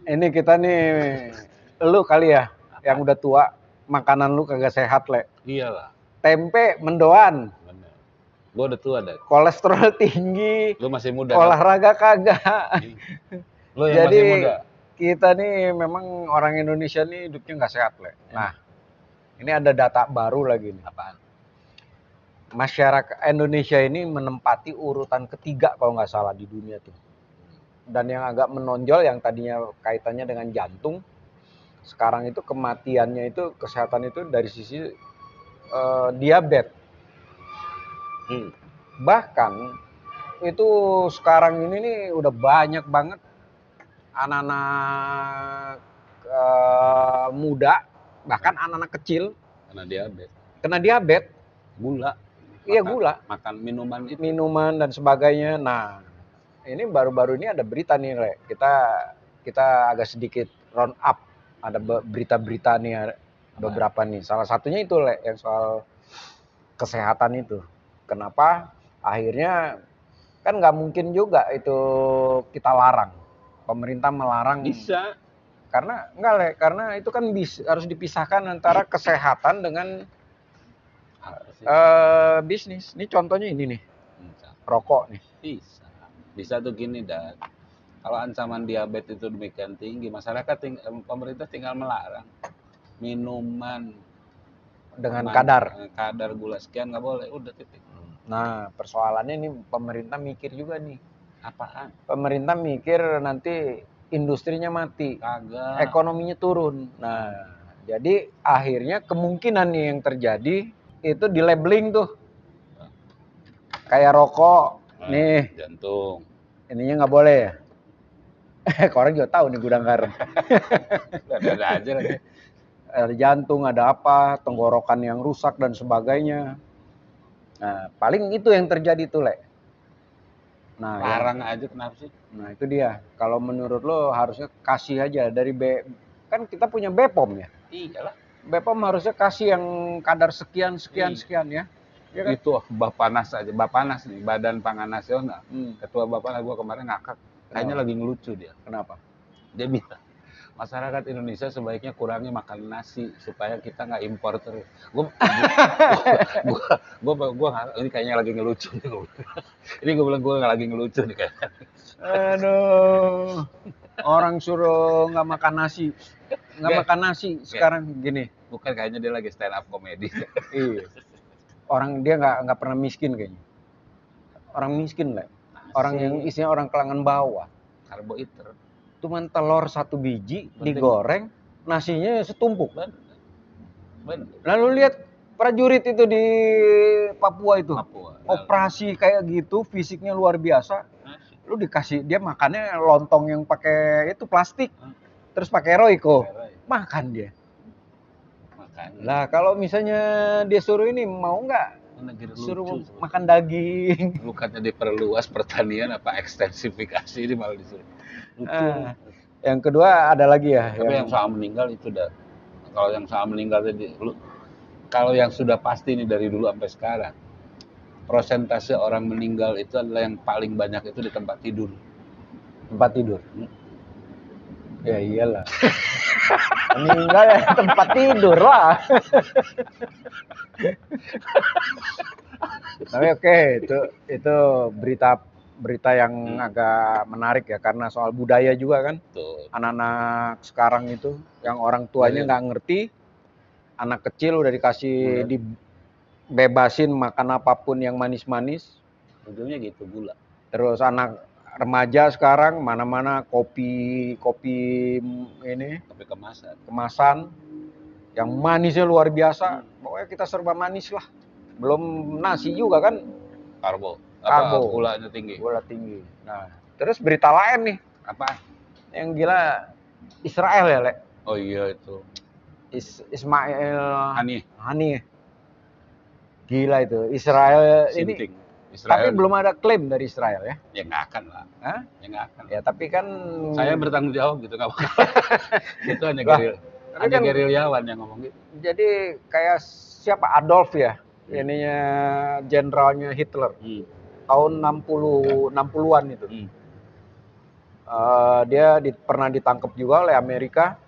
Ini kita nih, lu kali ya, yang udah tua, makanan lu kagak sehat, Le. Iyalah. Tempe mendoan. Bener. Gua udah tua dah. Kolesterol tinggi. Lu masih muda. Olahraga kagak. Lu yang Jadi, masih muda. Kita nih memang orang Indonesia nih hidupnya nggak sehat, Le. Nah, ini ada data baru lagi nih. Apaan? Masyarakat Indonesia ini menempati urutan ketiga kalau nggak salah di dunia tuh. Dan yang agak menonjol yang tadinya kaitannya dengan jantung, sekarang itu kematiannya itu, kesehatan itu dari sisi diabetes. Bahkan itu sekarang ini nih udah banyak banget anak-anak muda, bahkan anak-anak kecil kena diabetes. Gula. Iya, gula. Makan minuman itu. Minuman dan sebagainya. Nah, ini baru-baru ini ada berita nih, Le. Kita agak sedikit round up. Ada berita-berita nih beberapa nih. Salah satunya itu, Le, yang soal kesehatan itu. Kenapa? Akhirnya kan nggak mungkin juga itu kita larang. Pemerintah melarang. Bisa. Karena enggak, Le, karena itu kan harus dipisahkan antara kesehatan dengan bisnis. Ini contohnya ini nih. Rokok nih. Bisa tuh gini, Dan. Kalau ancaman diabetes itu demikian tinggi, masyarakat pemerintah tinggal melarang minuman dengan kadar gula sekian nggak boleh, udah titik. Nah, persoalannya ini pemerintah mikir juga nih. Apaan? Pemerintah mikir nanti industrinya mati, kagak, ekonominya turun. Nah, jadi akhirnya kemungkinan nih yang terjadi itu di labeling tuh. Kayak rokok, nih. Jantung. Ininya nggak boleh ya? Orang juga tahu nih gudang garam. Ada aja lagi. Ada jantung, ada apa, tenggorokan yang rusak dan sebagainya. Nah, paling itu yang terjadi tuh, Le. Nah, larang aja kenapa sih? Nah, itu dia. Kalau menurut lo harusnya kasih aja dari kan kita punya BPOM ya. Iyalah. BPOM harusnya kasih yang kadar sekian ya. Ya kan? Itu Bapanas aja, Bapanas nih, Badan Pangan Nasional. Ketua Bapanas gua kemarin ngakak. Kayaknya lagi ngelucu dia. Kenapa? Dia bilang, masyarakat Indonesia sebaiknya kurangi makan nasi supaya kita nggak impor terus. Ini kayaknya lagi ngelucu nih. Ini gue bilang gue nggak lagi ngelucu nih kayaknya. Aduh, orang suruh nggak makan nasi, sekarang gini. Bukan, kayaknya dia lagi stand up komedi. Iya. Orang dia nggak pernah miskin kayaknya. Orang miskin lah. Orang yang isinya orang kalangan bawah. Karbohidrat. Cuman telur 1 biji digoreng, nasinya setumpuk. Bener. Lalu lihat prajurit itu di Papua itu. Operasi kayak gitu, fisiknya luar biasa. Lu dikasih, dia makannya lontong yang pakai itu plastik. Terus pakai Royco. Makan dia. Lah kalau misalnya dia suruh ini, mau nggak? Suruh makan daging. Bukannya diperluas pertanian apa ekstensifikasi, ini malah disuruh. Yang kedua ada lagi ya. Tapi yang soal meninggal itu dah. Kalau yang soal meninggal tadi, kalau yang sudah pasti nih dari dulu sampai sekarang, persentase orang meninggal itu adalah yang paling banyak itu di tempat tidur. Tempat tidur? Ya iyalah. Meninggal ya tempat tidur lah. Tapi oke, itu berita yang agak menarik ya, karena soal budaya juga kan. Anak-anak sekarang itu yang orang tuanya nggak ngerti, anak kecil udah dikasih dibebasin makan apapun yang manis-manis. Ujungnya gitu, gula. Terus anak remaja sekarang mana-mana kopi ini, kopi kemasan yang manisnya luar biasa. Pokoknya kita serba manis lah. Belum nasi juga kan, karbo. Gulanya tinggi. Gula tinggi. Nah, terus berita lain nih. Apa? Yang gila Israel ya, Le. Oh iya itu. Ismail Hani. Gila itu. Israel Sinting. Ini. Tapi belum ada klaim dari Israel ya? Ya nggak akan lah. Hah? Ya nggak akan. Ya tapi kan saya bertanggung jawab gitu, nggak apa-apa. Itu hanya gerilyawan yang ngomong gitu. Jadi kayak siapa, Adolf ya? Ininya jenderalnya Hitler. Tahun 60-an itu. Dia pernah ditangkap juga oleh Amerika,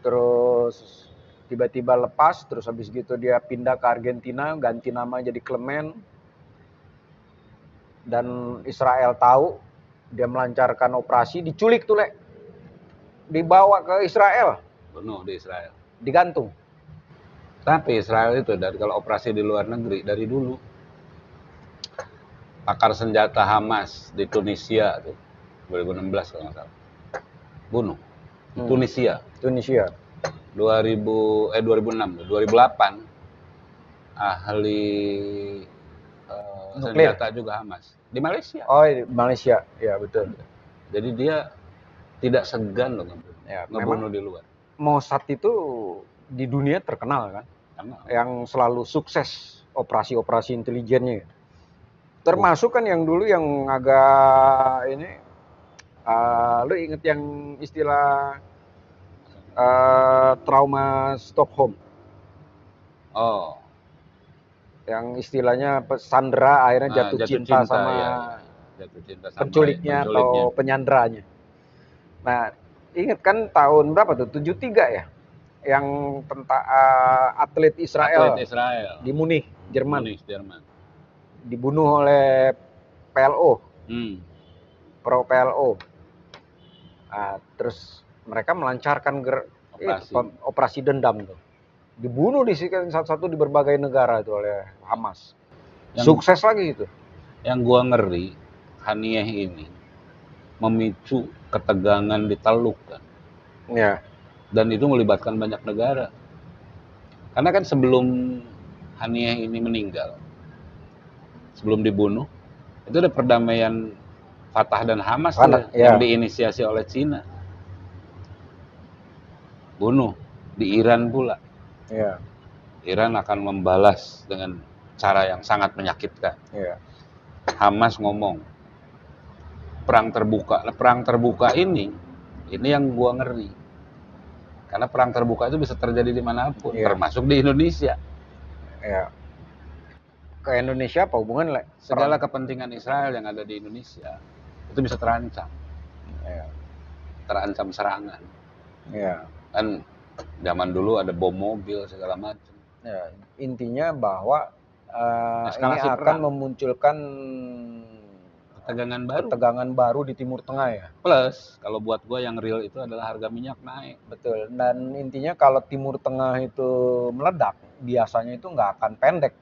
terus tiba-tiba lepas, terus habis gitu dia pindah ke Argentina, ganti nama jadi Clement, dan Israel tahu, dia melancarkan operasi, diculik tuh Le, dibawa ke Israel, Bunuh di Israel. digantung. Tapi Israel itu kalau operasi di luar negeri dari dulu, pakar senjata Hamas di Tunisia tuh 2016 kalau nggak salah, bunuh di Tunisia. Tunisia. 2006, 2008 ahli Nuklir. senjata juga Hamas di Malaysia. Oh, di Malaysia, ya betul. Jadi dia tidak segan loh ngebunuh memang di luar. Mossad itu di dunia terkenal kan, yang selalu sukses operasi-operasi intelijennya. Termasuk kan yang dulu yang agak ini, lu inget yang istilah trauma Stockholm? Oh, Yang istilahnya sandera akhirnya jatuh cinta sama ya. Jatuh cinta sama penculiknya atau penyanderanya. Nah, inget kan tahun berapa tuh? 73 ya? Yang tentang atlet Israel di Munich, Jerman. Dibunuh oleh PLO. Pro PLO. Terus mereka melancarkan operasi dendam tuh. Dibunuh di satu-satu di berbagai negara itu oleh Hamas. Sukses lagi itu. Yang gua ngeri, Haniyeh ini memicu ketegangan di Teluk kan. Ya. Dan itu melibatkan banyak negara. Karena kan sebelum Haniyeh ini meninggal, sebelum dibunuh, itu ada perdamaian Fatah dan Hamas yang diinisiasi oleh Cina. Bunuh di Iran pula. Ya. Iran akan membalas dengan cara yang sangat menyakitkan. Ya. Hamas ngomong perang terbuka. Nah, perang terbuka ini yang gua ngeri. Karena perang terbuka itu bisa terjadi dimanapun, termasuk di Indonesia. Ya. Ke Indonesia apa hubungan Le? Segala kepentingan Israel yang ada di Indonesia itu bisa terancam. Ya. Terancam serangan. Ya. Kan zaman dulu ada bom mobil segala macam. Ya, intinya bahwa ini akan memunculkan ketegangan baru di Timur Tengah ya. Plus, kalau buat gue yang real itu adalah harga minyak naik. Betul. Dan intinya kalau Timur Tengah itu meledak, biasanya itu nggak akan pendek,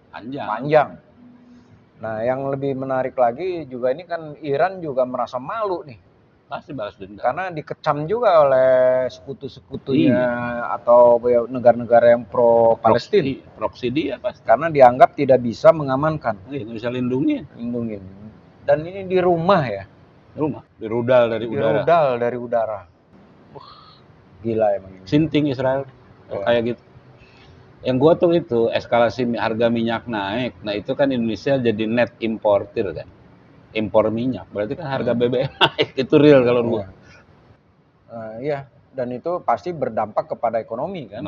panjang. Nah, yang lebih menarik lagi juga ini kan Iran juga merasa malu nih. Pasti balas dendam. Karena dikecam juga oleh sekutu-sekutunya atau negara-negara yang pro Palestina. Proksi dia pasti. Karena dianggap tidak bisa mengamankan. Nggak bisa lindungin. Dan ini di rumah ya. Di rudal dari udara. Gila emang ini. Sinting Israel. Kayak gitu. Yang gua tuh itu eskalasi harga minyak naik. Nah itu kan Indonesia jadi net importer kan. Impor minyak. Berarti kan harga BBM naik. Itu real kalau gua. Iya. Dan itu pasti berdampak kepada ekonomi kan.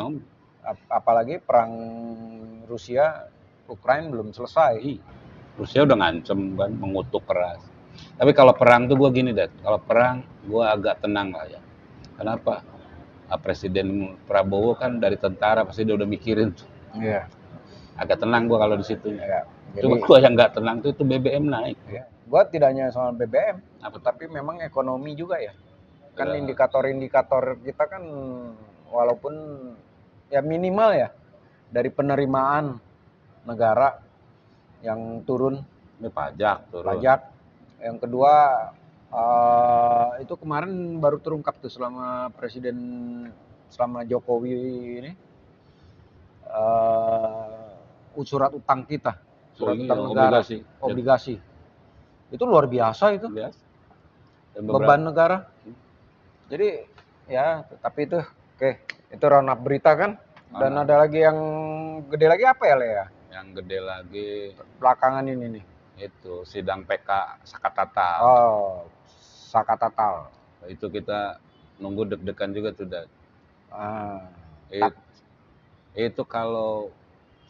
Apalagi perang Rusia Ukraina belum selesai. Rusia udah ngancem kan, mengutuk keras. Tapi kalau perang tuh gue gini deh, kalau perang gue agak tenang lah ya. Kenapa? Presiden Prabowo kan dari tentara, pasti dia udah mikirin tuh. Iya. Agak tenang gue kalau di situ. Ya. Cuma gue yang nggak tenang tuh itu BBM naik. Ya. Gue tidak hanya soal BBM, tapi memang ekonomi juga ya. Kan indikator-indikator kita kan walaupun ya minimal ya dari penerimaan negara yang turun, pajak. Yang kedua itu kemarin baru terungkap tuh selama Jokowi ini surat utang kita, utang negara, obligasi. Itu luar biasa itu. Beban negara. Jadi ya, tapi itu itu roundup berita kan. Dan ada lagi yang gede lagi apa ya Le ya? Yang gede lagi belakangan ini nih. Itu sidang PK Sakatatal. Oh, Sakatatal. Itu kita nunggu deg-degan juga tuh, Dad. Itu kalau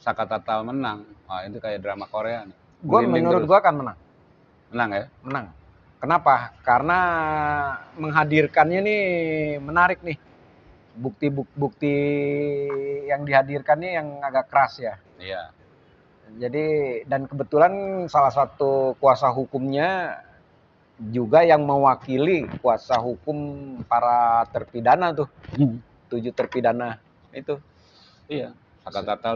Sakatatal menang, itu kayak drama Korea nih. Menurut gua akan menang. Menang ya? Menang. Kenapa? Karena menghadirkannya nih menarik nih. Bukti-bukti yang dihadirkannya yang agak keras ya. Iya. Jadi dan kebetulan salah satu kuasa hukumnya juga yang mewakili kuasa hukum para terpidana tuh. 7 terpidana itu. Iya. Kata Tatal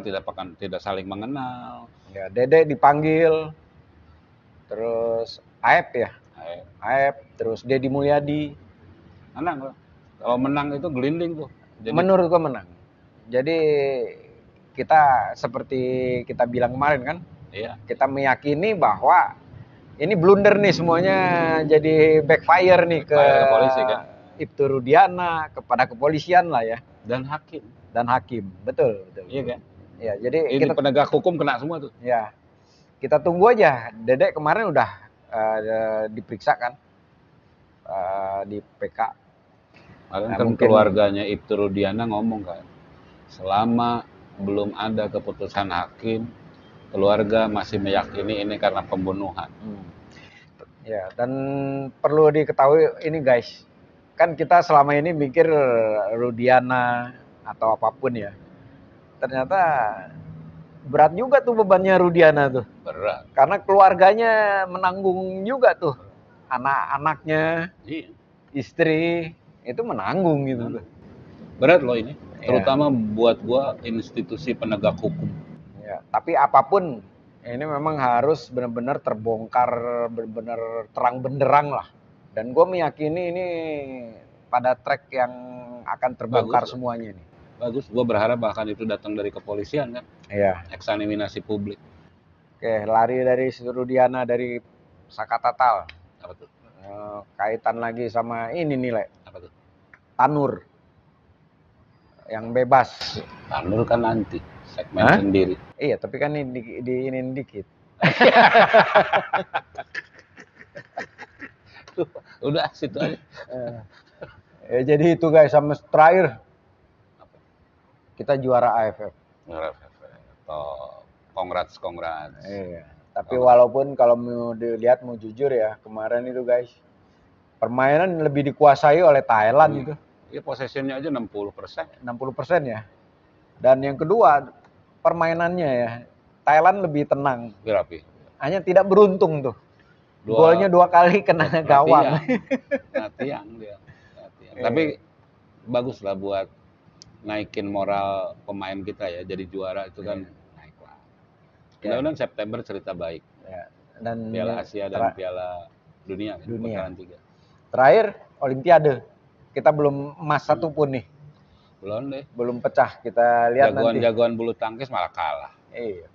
tidak saling mengenal. Ya, Dede dipanggil. Terus Aep ya. Aep, terus Deddy Mulyadi. Menang loh. Kalau menang itu gelinding tuh. Jadi, menurut gua menang. Jadi kita seperti kita bilang kemarin kan, iya. Kita meyakini bahwa ini blunder nih semuanya, jadi backfire nih ke polisi kan. Ibtu Rudiana, kepada kepolisian lah ya. Dan hakim. Betul. Iya kan? Ya, jadi ini kita, penegak hukum kena semua tuh. Ya, kita tunggu aja. Dedek kemarin udah diperiksa kan di PK. Kan keluarganya Ibtu Rudiana ngomong kan, selama belum ada keputusan hakim, keluarga masih meyakini ini karena pembunuhan. Ya, dan perlu diketahui ini guys, kan kita selama ini mikir Rudiana atau apapun ya, ternyata berat juga tuh bebannya Rudiana tuh. Berat. Karena keluarganya menanggung juga tuh, anak-anaknya, istri itu menanggung gitu. Berat loh ini, terutama buat gua institusi penegak hukum. Ya, tapi apapun ini memang harus benar-benar terbongkar, benar-benar terang benderang lah. Dan gue meyakini ini pada track yang akan terbongkar semuanya nih. Bagus, gue berharap bahkan itu datang dari kepolisian kan. Iya. Eksaminasi publik. Oke, lari dari Rudiana, dari Saka Tatal. Apa tuh? Kaitan lagi sama ini nilai. Apa tuh? Tanur. Yang bebas. Tanur kan nanti segmen sendiri. Iya, tapi kan ini ini dikit. Udah situ aja. Ya, jadi itu guys, sama terakhir kita juara AFF. Congrats. Iya. Tapi walaupun kalau mau dilihat, mau jujur ya, kemarin itu guys, permainan lebih dikuasai oleh Thailand itu. Iya, possessionnya aja 60%. 60% ya. Dan yang kedua, permainannya ya, Thailand lebih tenang. Berapi. Hanya tidak beruntung tuh. Golnya 2 kali kena gawang. Tiang dia. Tapi bagus lah buat naikin moral pemain kita ya. Jadi juara itu kan naik lah. Mudah-mudahan September cerita baik. Ya. Dan Piala Asia dan Piala Dunia. Putaran 3. Terakhir Olimpiade. Kita belum emas satu pun nih. Belum deh. Belum pecah. Kita lihat nanti. Jagoan bulu tangkis malah kalah. Iya.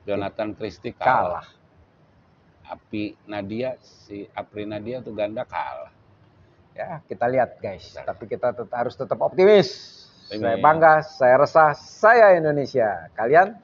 Jonathan Christie kalah. Apri Nadia tuh ganda kalah. Ya, kita lihat guys. Tapi kita harus tetap optimis. Saya bangga, saya resah, saya Indonesia. Kalian?